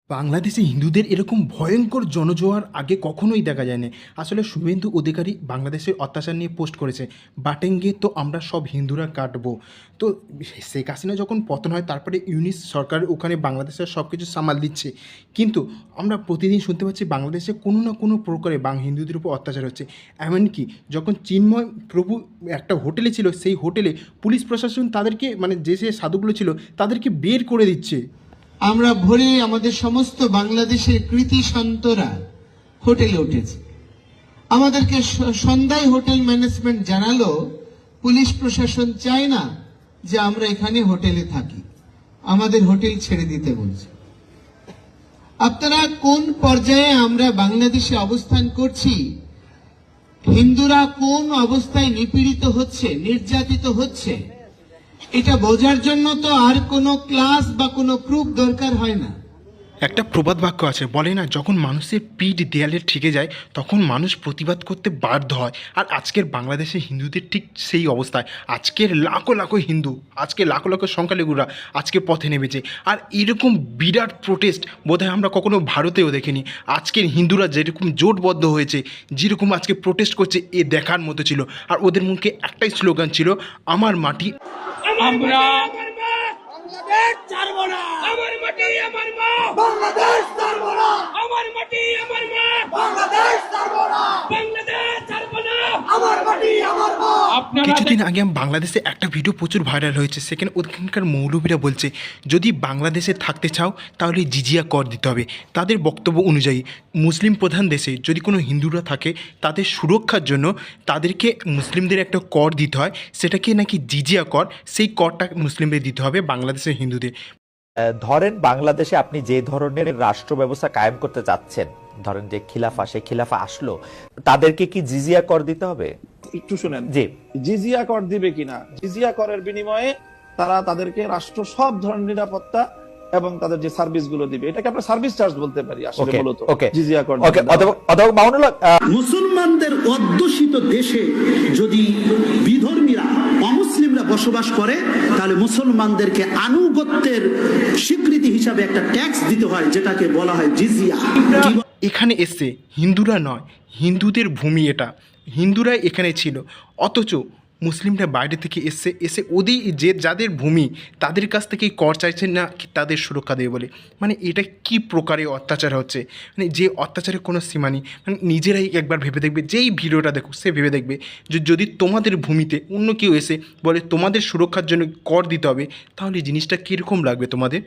বাংলাদেশে হিন্দুদের এরকম ভয়ঙ্কর জনজোয়ার আগে কখনোই দেখা যায়নি। আসলে শুভেন্দু অধিকারী বাংলাদেশের অত্যাচার নিয়ে পোস্ট করেছে, বাটেঙ্গে তো আমরা সব হিন্দুরা কাটবো। তো শেখ হাসিনা যখন পতন হয় তারপরে ইউনিস সরকার ওখানে বাংলাদেশের সব কিছু সামাল দিচ্ছে, কিন্তু আমরা প্রতিদিন শুনতে পাচ্ছি বাংলাদেশে কোনো না কোনো প্রকারে হিন্দুদের উপর অত্যাচার হচ্ছে। এমনকি যখন চিন্ময় প্রভু একটা হোটেলে ছিল, সেই হোটেলে পুলিশ প্রশাসন তাদেরকে যে সাধুগুলো ছিল তাদেরকে বের করে দিচ্ছে। আমরা ভোরে আমাদের সমস্ত বাংলাদেশের কৃতি সন্তরা হোটেলে উঠেছে। আমাদেরকে সন্ধ্যায় হোটেল ম্যানেজমেন্ট জানালো পুলিশ প্রশাসন চায় না যে আমরা এখানে হোটেলে থাকি, আমাদের হোটেল ছেড়ে দিতে বলছে। আপনারা কোন পর্যায়ে আমরা বাংলাদেশে অবস্থান করছি, হিন্দুরা কোন অবস্থায় নিপীড়িত হচ্ছে, নির্যাতিত হচ্ছে, এটা বোঝার জন্য তো আর কোনো ক্লাস বা কোনো প্রুফ দরকার হয় না। একটা প্রবাদ বাক্য আছে, বলে না, যখন মানুষের পিঠ দেয়ালে ঠেকে যায় তখন মানুষ প্রতিবাদ করতে বাধ্য হয়। আর আজকের বাংলাদেশের হিন্দুদের ঠিক সেই অবস্থায়। আজকের লাখো লাখো হিন্দু, আজকে লাখো লাখো সংখ্যালঘুরা আজকে পথে নেমেছে। আর এরকম বিরাট প্রোটেস্ট বোধহয় আমরা কখনো ভারতেও দেখিনি। আজকের হিন্দুরা যেরকম জোটবদ্ধ হয়েছে, যেরকম আজকে প্রোটেস্ট করছে, এ দেখার মতো ছিল। আর ওদের মুখে একটাই স্লোগান ছিল, আমার মাটি আমরা বাংলাদেশ ছাড়বো না, আমার মাটি আমার মা, বাংলাদেশ ছাড়বো না, আমার মাটি আমার মা, বাংলাদেশ ছাড়বো না, বাংলাদেশ ছাড়বো না, আমার মাটি আমার মা। কিছুদিন আগে বাংলাদেশে একটা ভিডিও প্রচুর ভাইরাল হয়েছে, সেখানে ওখানকার মৌলবীরা বলছে যদি বাংলাদেশে থাকতে চাও তাহলে জিজিয়া কর দিতে হবে। তাদের বক্তব্য অনুযায়ী মুসলিম প্রধান দেশে যদি কোনো হিন্দুরা থাকে তাদের সুরক্ষার জন্য তাদেরকে মুসলিমদের একটা কর দিতে হয়, সেটাকে নাকি জিজিয়া কর, সেই করটা মুসলিমদের দিতে হবে বাংলাদেশের হিন্দুদের। ধরেন বাংলাদেশে আপনি যে ধরনের রাষ্ট্র ব্যবস্থা কায়েম করতে চাচ্ছেন, ধরেন যে খিলাফা, সেই খিলাফা আসলো, তাদেরকে কি জিজিয়া কর দিতে হবে? একটু শুনেন, জি, জিজিয়া কর দিবে কিনা, জিজিয়া করের বিনিময়ে তারা তাদেরকে রাষ্ট্র সব ধরনের নিরাপত্তা এবং তাদের যে সার্ভিস গুলো দিবে, এটাকে আমরা সার্ভিস চার্জ বলতে পারি আসলে। মূলত জিজিয়া কর। মুসলমানদের অধ্যুষিত দেশে যদি বিধর্মীরা অমুসলিমরা বসবাস করে তাহলে মুসলমানদেরকে আনুগত্যের স্বীকৃতি হিসাবে একটা ট্যাক্স দিতে হয়, যেটাকে বলা হয় জিজিয়া। এখানে এসে হিন্দুরা নয়, হিন্দুদের ভূমি এটা, হিন্দুরাই এখানে ছিল, অথচ মুসলিমরা বাইরে থেকে এসে ওদের যাদের ভূমি তাদের কাছ থেকে কর চাইছেন না তাদের সুরক্ষা দেবে বলে। এটা কি প্রকারে অত্যাচার হচ্ছে, যে অত্যাচারের কোনো সীমা নেই। নিজেরাই একবার ভেবে দেখবে, যেই ভিডিওটা দেখো সে ভেবে দেখবে যে যদি তোমাদের ভূমিতে অন্য কেউ এসে বলে তোমাদের সুরক্ষার জন্য কর দিতে হবে, তাহলে জিনিসটা কীরকম লাগবে তোমাদের।